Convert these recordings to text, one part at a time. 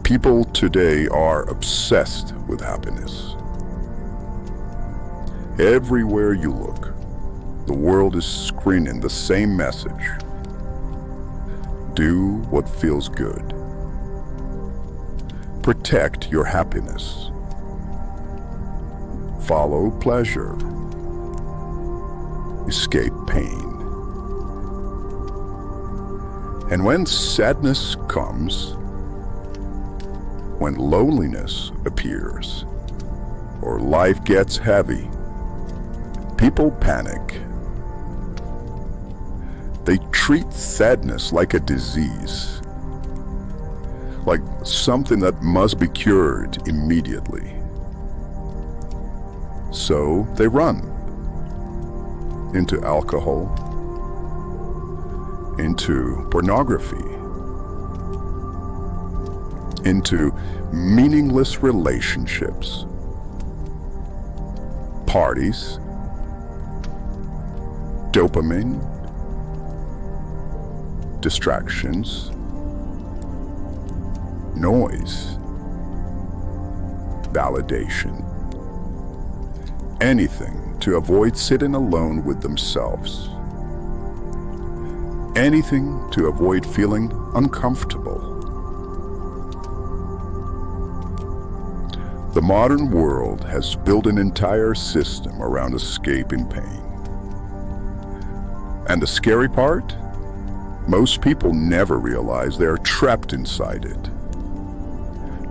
People today are obsessed with happiness. Everywhere you look, the world is screaming the same message. Do what feels good. Protect your happiness. Follow pleasure. Escape pain. And when sadness comes, when loneliness appears, or life gets heavy, people panic. They treat sadness like a disease, like something that must be cured immediately. So they run into alcohol, into pornography, into meaningless relationships, parties, dopamine, distractions, noise, validation, anything to avoid sitting alone with themselves, anything to avoid feeling uncomfortable. The modern world has built an entire system around escaping pain. And the scary part? Most people never realize they are trapped inside it.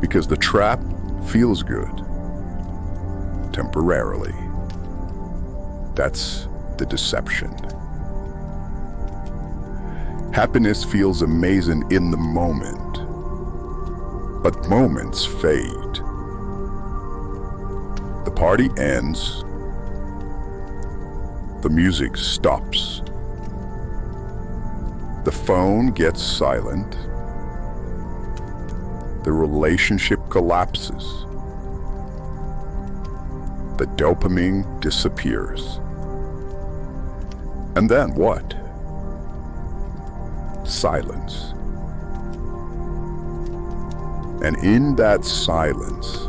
Because the trap feels good. Temporarily. That's the deception. Happiness feels amazing in the moment. But moments fade. The party ends. The music stops. The phone gets silent. The relationship collapses. The dopamine disappears. And then what? Silence. And in that silence,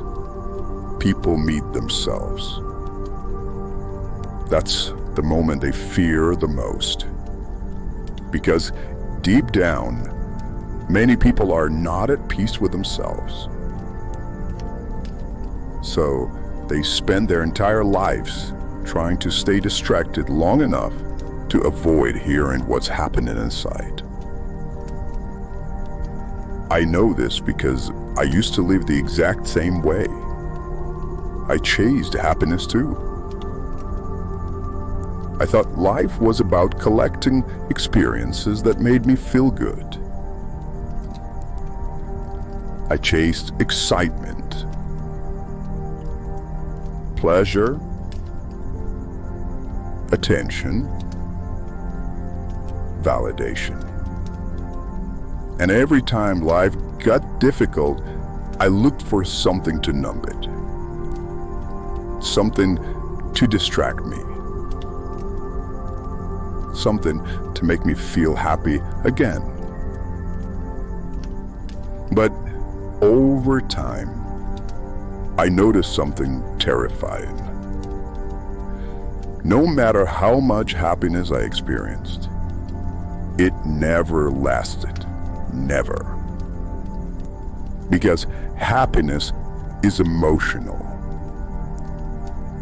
people meet themselves. That's the moment they fear the most. Because deep down, many people are not at peace with themselves. So they spend their entire lives trying to stay distracted long enough to avoid hearing what's happening inside. I know this because I used to live the exact same way. I chased happiness too. I thought life was about collecting experiences that made me feel good. I chased excitement, pleasure, attention, validation. And every time life got difficult, I looked for something to numb it. Something to distract me. Something to make me feel happy again. But over time, I noticed something terrifying. No matter how much happiness I experienced, it never lasted. Never. Because happiness is emotional.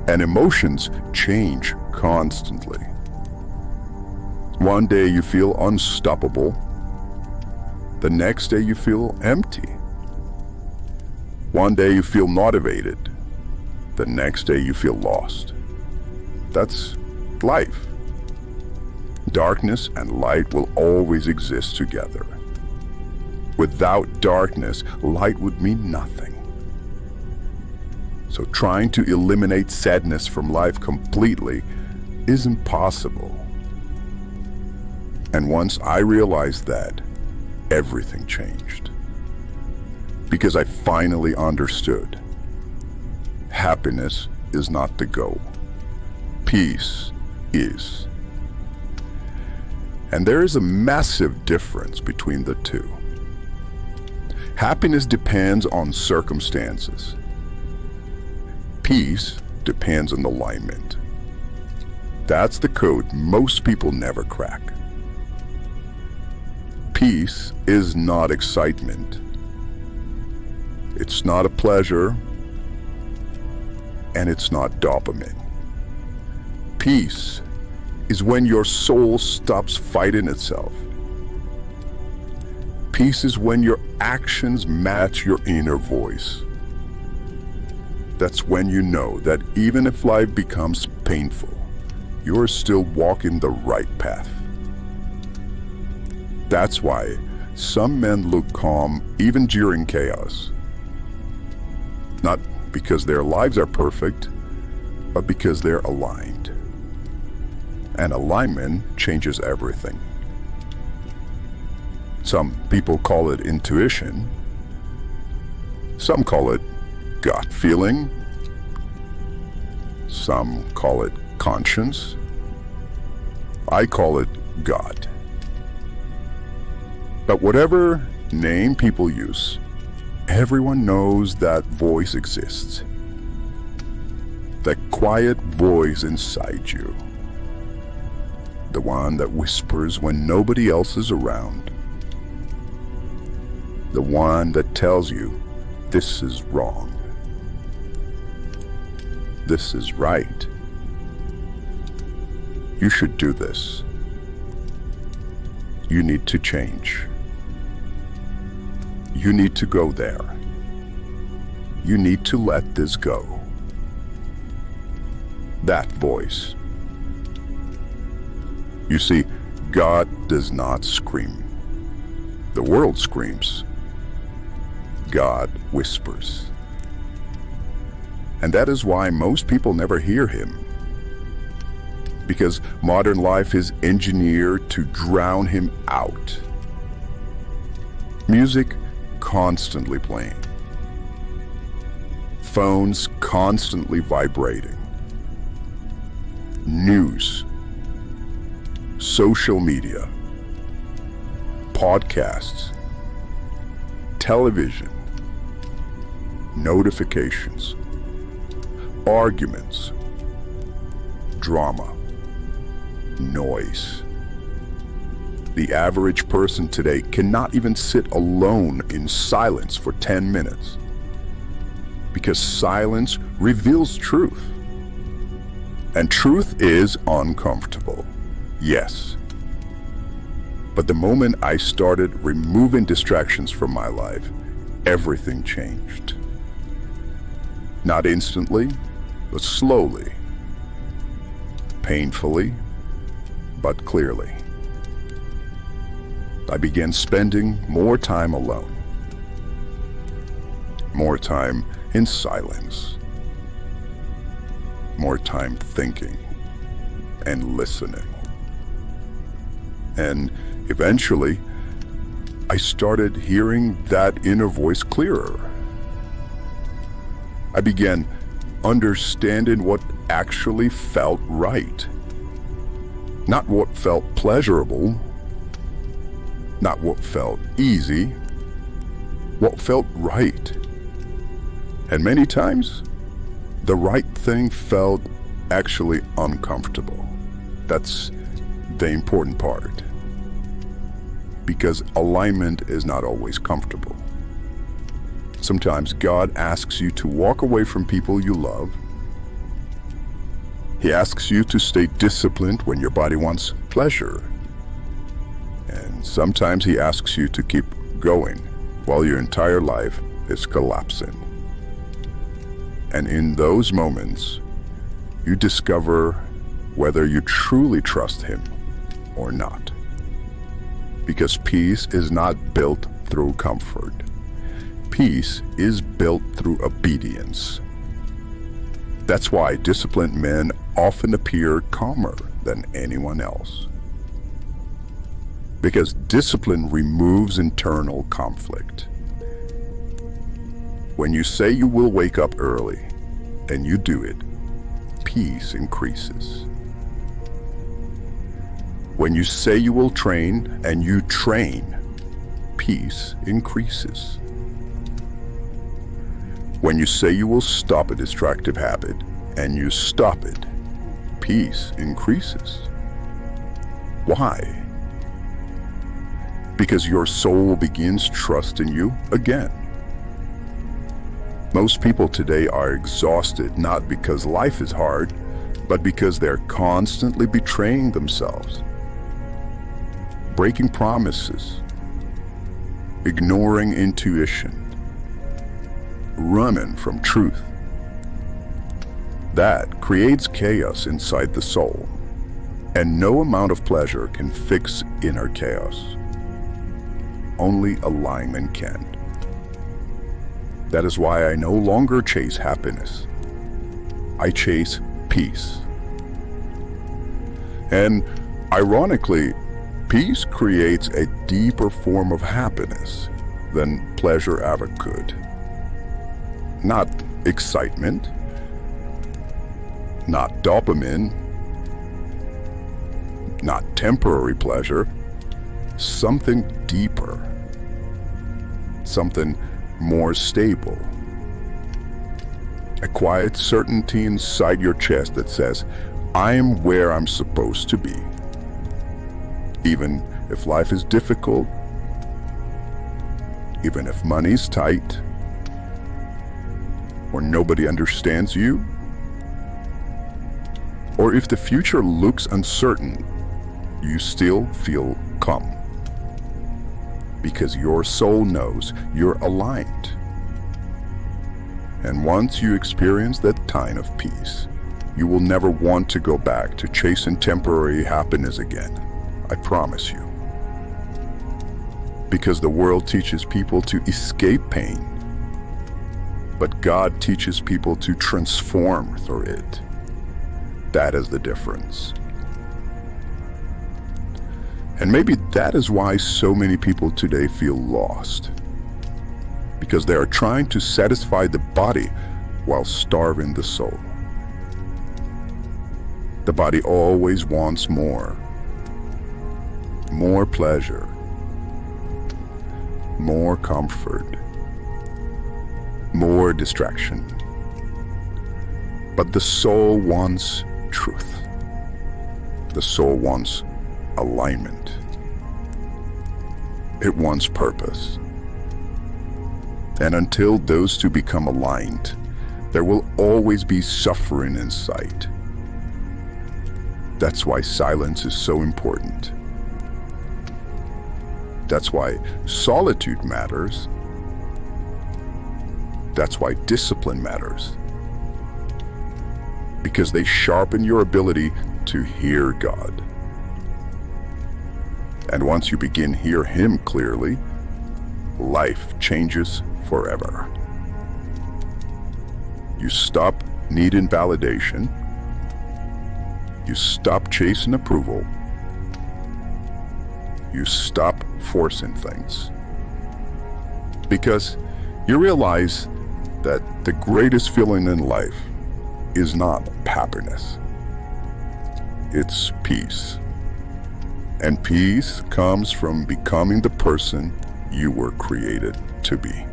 And emotions change constantly. One day you feel unstoppable. The next day you feel empty. One day you feel motivated. The next day you feel lost. That's life. Darkness and light will always exist together. Without darkness, light would mean nothing. So trying to eliminate sadness from life completely is impossible. And once I realized that, everything changed. Because I finally understood. Happiness is not the goal. Peace is. And there is a massive difference between the two. Happiness depends on circumstances. Peace depends on alignment. That's the code most people never crack. Peace is not excitement. It's not a pleasure, and it's not dopamine. Peace is when your soul stops fighting itself. Peace is when your actions match your inner voice. That's when you know that even if life becomes painful, you're still walking the right path. That's why some men look calm even during chaos. Not because their lives are perfect, but because they're aligned. And alignment changes everything. Some people call it intuition. Some call it gut feeling. Some call it conscience. I call it God. But whatever name people use, everyone knows that voice exists. That quiet voice inside you. The one that whispers when nobody else is around. The one that tells you, this is wrong. This is right. You should do this. You need to change. You need to go there. You need to let this go. That voice. You see, God does not scream. The world screams. God whispers. And that is why most people never hear him. Because modern life is engineered to drown him out. Music constantly playing. Phones constantly vibrating. News. Social media. Podcasts. Television. Notifications. Arguments. Drama. Noise. The average person today cannot even sit alone in silence for 10 minutes. Because silence reveals truth. And truth is uncomfortable. Yes. But the moment I started removing distractions from my life, everything changed. Not instantly, but slowly. Painfully, but clearly. I began spending more time alone. More time in silence. More time thinking and listening. And eventually, I started hearing that inner voice clearer. I began understanding what actually felt right. Not what felt pleasurable. Not what felt easy. What felt right. And many times, the right thing felt actually uncomfortable. That's the important part. Because alignment is not always comfortable. Sometimes God asks you to walk away from people you love. He asks you to stay disciplined when your body wants pleasure. And sometimes he asks you to keep going while your entire life is collapsing. And in those moments, you discover whether you truly trust him or not. Because peace is not built through comfort. Peace is built through obedience. That's why disciplined men often appear calmer than anyone else. Because discipline removes internal conflict. When you say you will wake up early, and you do it, peace increases. When you say you will train, and you train, peace increases. When you say you will stop a destructive habit and you stop it, peace increases. Why? Because your soul begins trusting you again. Most people today are exhausted not because life is hard, but because they're constantly betraying themselves, breaking promises, ignoring intuition, running from truth. That creates chaos inside the soul, and no amount of pleasure can fix inner chaos. Only alignment can. That is why I no longer chase happiness. I chase peace. And ironically, peace creates a deeper form of happiness than pleasure ever could. Not excitement, not dopamine, not temporary pleasure, something deeper, something more stable. A quiet certainty inside your chest that says, I'm where I'm supposed to be. Even if life is difficult, even if money's tight, or nobody understands you, or if the future looks uncertain, you still feel calm. Because your soul knows you're aligned. And once you experience that kind of peace, you will never want to go back to chasing temporary happiness again. I promise you. Because the world teaches people to escape pain, but God teaches people to transform through it. That is the difference. And maybe that is why so many people today feel lost. Because they are trying to satisfy the body while starving the soul. The body always wants more. More pleasure. More comfort. More distraction. But the soul wants truth. The soul wants alignment. It wants purpose. And until those two become aligned, there will always be suffering in sight. That's why silence is so important. That's why solitude matters. That's why discipline matters. Because they sharpen your ability to hear God. And once you begin to hear Him clearly, life changes forever. You stop needing validation. You stop chasing approval. You stop forcing things. Because you realize that the greatest feeling in life is not happiness. It's peace. And peace comes from becoming the person you were created to be.